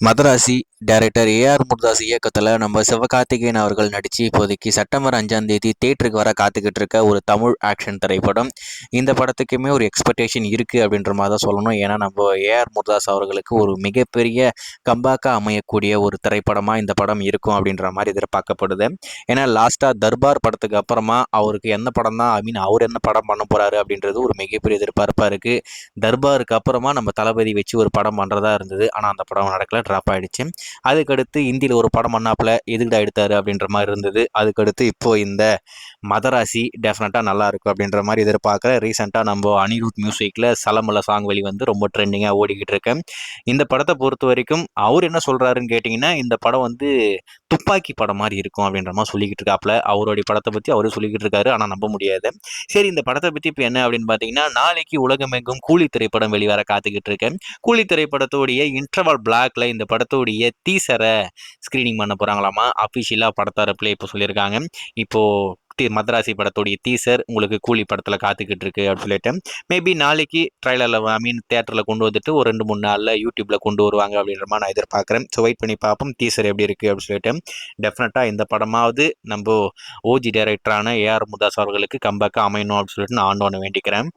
Madrasi director AR Murugadoss இயக்கத்தில் நம்ம சிவகார்த்திகேயன் அவர்கள் நடித்து இப்போதைக்கு செப்டம்பர் 5 தேட்டருக்கு வர காத்துக்கிட்டு இருக்க ஒரு தமிழ் ஆக்ஷன் திரைப்படம். இந்த படத்துக்குமே ஒரு எக்ஸ்பெக்டேஷன் இருக்குது அப்படின்ற மாதிரி தான் சொல்லணும். ஏன்னா நம்ம ஏஆர் முருதாஸ் அவர்களுக்கு ஒரு மிகப்பெரிய கம்பேக்காக அமையக்கூடிய ஒரு திரைப்படமாக இந்த படம் இருக்கும் அப்படின்ற மாதிரி எதிர்பார்க்கப்படுது. ஏன்னா லாஸ்ட்டாக தர்பார் படத்துக்கு அப்புறமா அவருக்கு என்ன படம் தான் அவர் என்ன படம் பண்ண போகிறாரு அப்படின்றது ஒரு மிகப்பெரிய எதிர்பார்ப்பாக இருக்குது. தர்பாருக்கு அப்புறமா நம்ம தளபதி வச்சு ஒரு படம் பண்ணுறதா இருந்தது. ஆனால் அந்த படம் நடக்கல, ட்ராப் ஆகிடுச்சு. அதுக்கடுத்து இந்தியில் ஒரு படம் பண்ணாப்புல எதுக்குடா எடுத்தாரு அப்படின்ற மாதிரி இருந்தது. அதுக்கடுத்து இப்போ இந்த மதராசி டெஃபினட்டாக நல்லா இருக்கும் அப்படின்ற மாதிரி எதிர்பார்க்குற. ரீசெண்டாக நம்ம அனிருத் மியூசிக்கில் சலமல சாங் வெளி வந்து ரொம்ப ட்ரெண்டிங்காக ஓடிக்கிட்டு இருக்கேன். இந்த படத்தை பொறுத்த வரைக்கும் அவர் என்ன சொல்கிறாருன்னு கேட்டிங்கன்னா, இந்த படம் வந்து துப்பாக்கி படம் மாதிரி இருக்கும் அப்படின்ற மாதிரி சொல்லிக்கிட்டு இருக்காப்புல. அவருடைய படத்தை பற்றி அவரே சொல்லிக்கிட்டு இருக்காரு, ஆனால் நம்ப முடியாது. சரி, இந்த படத்தை பற்றி இப்போ என்ன அப்படின்னு பார்த்தீங்கன்னா, நாளைக்கு உலகமெங்கும் கூலி திரைப்படம் வெளிவர காத்துக்கிட்டு இருக்கேன். கூலி திரைப்படத்தோடைய இன்டர்வல் பிளாக்ல இந்த படத்தோடைய டீசரை ஸ்க்ரீனிங் பண்ண போகிறாங்களாமா. அஃபிஷியலாக படத்தரப்புல இப்போ சொல்லியிருக்காங்க. இப்போது மதராசி படத்தோடைய டீசர் உங்களுக்கு கூலி படத்தில் காத்துக்கிட்டு இருக்கு அப்படின்னு சொல்லிட்டு மேபி நாளைக்கு ட்ரைலரில் தேட்டரில் கொண்டு வந்துட்டு ஒரு 2-3 நாளில் யூடியூப்பில் கொண்டு வருவாங்க அப்படின்ற மாதிரி நான் எதிர்பார்க்குறேன். ஸோ வெயிட் பண்ணி பார்ப்போம் டீசர் எப்படி இருக்குது அப்படின்னு சொல்லிட்டு. டெஃபினட்டாக இந்த படமாவது நம்ம ஓஜி டைரக்டரான ஏஆர் முருதாஸ் அவர்களுக்கு கம்பேக்காக அமையணும் அப்படின்னு சொல்லிட்டு நான் ஆண்டவனை வேண்டிக்கிறேன்.